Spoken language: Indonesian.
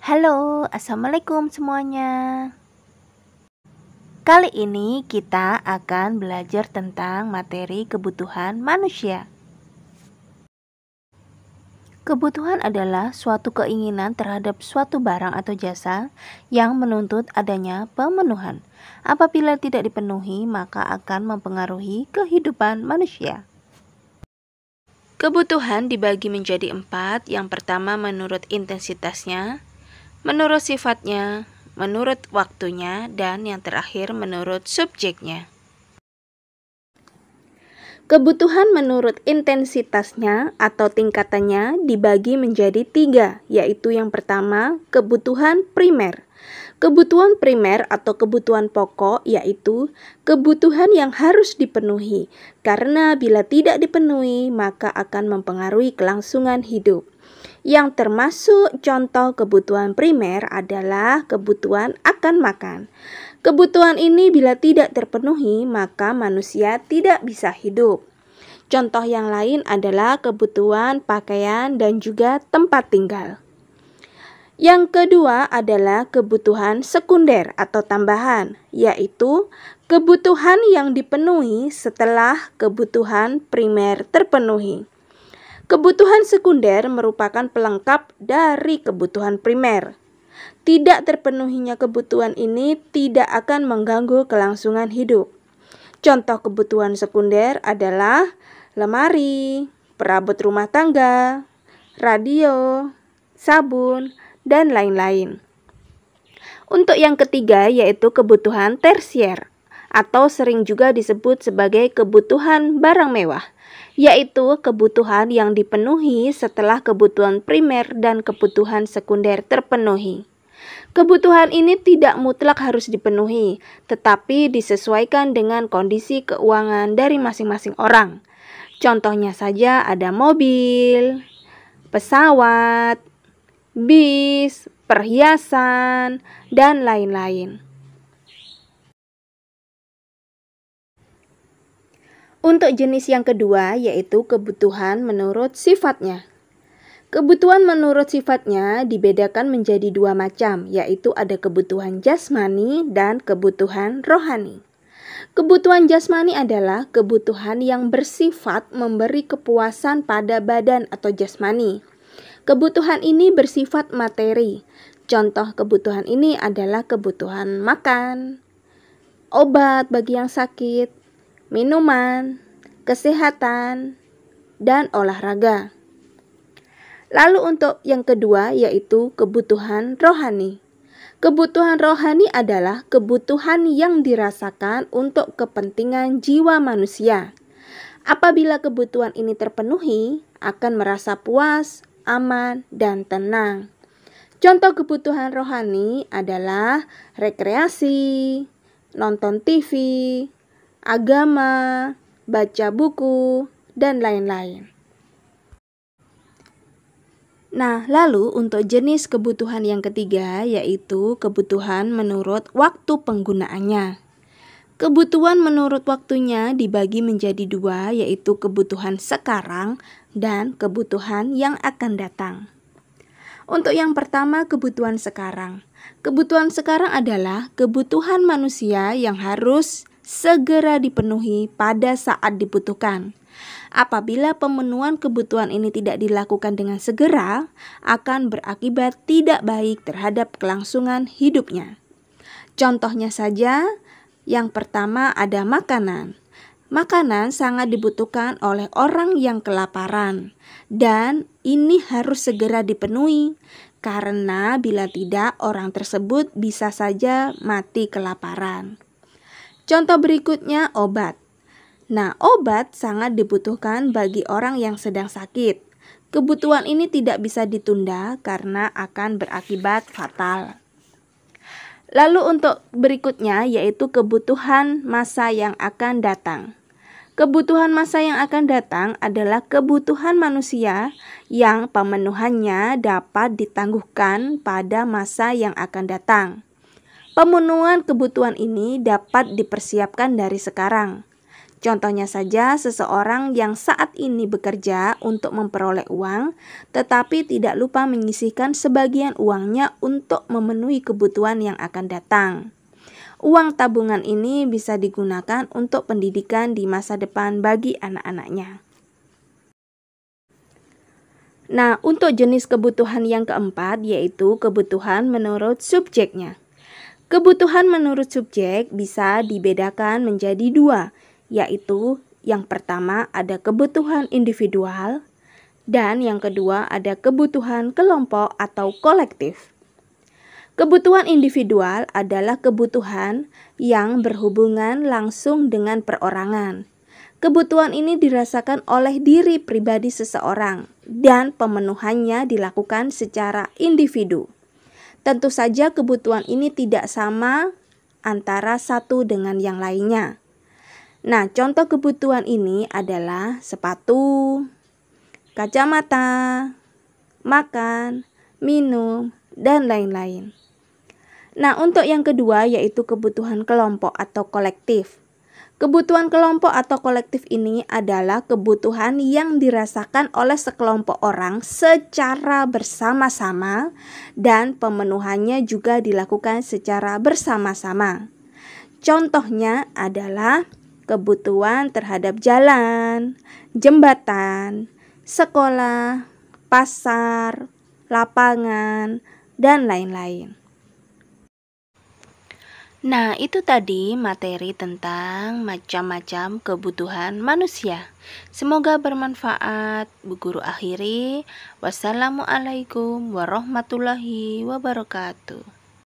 Halo, assalamualaikum semuanya. Kali ini kita akan belajar tentang materi kebutuhan manusia. Kebutuhan adalah suatu keinginan terhadap suatu barang atau jasa yang menuntut adanya pemenuhan. Apabila tidak dipenuhi, maka akan mempengaruhi kehidupan manusia. Kebutuhan dibagi menjadi 4. Yang pertama menurut intensitasnya, menurut sifatnya, menurut waktunya, dan yang terakhir menurut subjeknya. Kebutuhan menurut intensitasnya atau tingkatannya dibagi menjadi 3, yaitu yang pertama kebutuhan primer. Kebutuhan primer atau kebutuhan pokok yaitu kebutuhan yang harus dipenuhi, karena bila tidak dipenuhi maka akan mempengaruhi kelangsungan hidup. Yang termasuk contoh kebutuhan primer adalah kebutuhan akan makan. Kebutuhan ini bila tidak terpenuhi, maka manusia tidak bisa hidup. Contoh yang lain adalah kebutuhan pakaian dan juga tempat tinggal. Yang kedua adalah kebutuhan sekunder atau tambahan, yaitu kebutuhan yang dipenuhi setelah kebutuhan primer terpenuhi. Kebutuhan sekunder merupakan pelengkap dari kebutuhan primer. Tidak terpenuhinya kebutuhan ini tidak akan mengganggu kelangsungan hidup. Contoh kebutuhan sekunder adalah lemari, perabot rumah tangga, radio, sabun, dan lain-lain. Untuk yang ketiga yaitu kebutuhan tersier atau sering juga disebut sebagai kebutuhan barang mewah, yaitu kebutuhan yang dipenuhi setelah kebutuhan primer dan kebutuhan sekunder terpenuhi. Kebutuhan ini tidak mutlak harus dipenuhi, tetapi disesuaikan dengan kondisi keuangan dari masing-masing orang. Contohnya saja ada mobil, pesawat, bis, perhiasan, dan lain-lain. Untuk jenis yang kedua yaitu kebutuhan menurut sifatnya. Kebutuhan menurut sifatnya dibedakan menjadi 2 macam, yaitu ada kebutuhan jasmani dan kebutuhan rohani. Kebutuhan jasmani adalah kebutuhan yang bersifat memberi kepuasan pada badan atau jasmani. Kebutuhan ini bersifat materi. Contoh kebutuhan ini adalah kebutuhan makan, obat bagi yang sakit, minuman, kesehatan, dan olahraga. Lalu untuk yang kedua yaitu kebutuhan rohani. Kebutuhan rohani adalah kebutuhan yang dirasakan untuk kepentingan jiwa manusia. Apabila kebutuhan ini terpenuhi, akan merasa puas, aman, dan tenang. Contoh kebutuhan rohani adalah rekreasi, nonton TV, agama, baca buku, dan lain-lain. Nah, lalu untuk jenis kebutuhan yang ketiga yaitu kebutuhan menurut waktu penggunaannya. Kebutuhan menurut waktunya dibagi menjadi 2, yaitu kebutuhan sekarang dan kebutuhan yang akan datang. Untuk yang pertama kebutuhan sekarang. Kebutuhan sekarang adalah kebutuhan manusia yang harus segera dipenuhi pada saat dibutuhkan. Apabila pemenuhan kebutuhan ini tidak dilakukan dengan segera, akan berakibat tidak baik terhadap kelangsungan hidupnya. Contohnya saja, yang pertama ada makanan. Makanan sangat dibutuhkan oleh orang yang kelaparan, dan ini harus segera dipenuhi, karena bila tidak, orang tersebut bisa saja mati kelaparan. Contoh berikutnya obat. Nah, obat sangat dibutuhkan bagi orang yang sedang sakit. Kebutuhan ini tidak bisa ditunda karena akan berakibat fatal. Lalu untuk berikutnya yaitu kebutuhan masa yang akan datang. Kebutuhan masa yang akan datang adalah kebutuhan manusia yang pemenuhannya dapat ditangguhkan pada masa yang akan datang. Pemenuhan kebutuhan ini dapat dipersiapkan dari sekarang. Contohnya saja, seseorang yang saat ini bekerja untuk memperoleh uang, tetapi tidak lupa menyisihkan sebagian uangnya untuk memenuhi kebutuhan yang akan datang. Uang tabungan ini bisa digunakan untuk pendidikan di masa depan bagi anak-anaknya. Nah, untuk jenis kebutuhan yang keempat, yaitu kebutuhan menurut subjeknya. Kebutuhan menurut subjek bisa dibedakan menjadi dua, yaitu yang pertama ada kebutuhan individual dan yang kedua ada kebutuhan kelompok atau kolektif. Kebutuhan individual adalah kebutuhan yang berhubungan langsung dengan perorangan. Kebutuhan ini dirasakan oleh diri pribadi seseorang dan pemenuhannya dilakukan secara individu. Tentu saja kebutuhan ini tidak sama antara satu dengan yang lainnya. Nah, contoh kebutuhan ini adalah sepatu, kacamata, makan, minum, dan lain-lain. Nah, untuk yang kedua yaitu kebutuhan kelompok atau kolektif. Kebutuhan kelompok atau kolektif ini adalah kebutuhan yang dirasakan oleh sekelompok orang secara bersama-sama dan pemenuhannya juga dilakukan secara bersama-sama. Contohnya adalah kebutuhan terhadap jalan, jembatan, sekolah, pasar, lapangan, dan lain-lain. Nah, itu tadi materi tentang macam-macam kebutuhan manusia. Semoga bermanfaat. Bu Guru akhiri. Wassalamualaikum warahmatullahi wabarakatuh.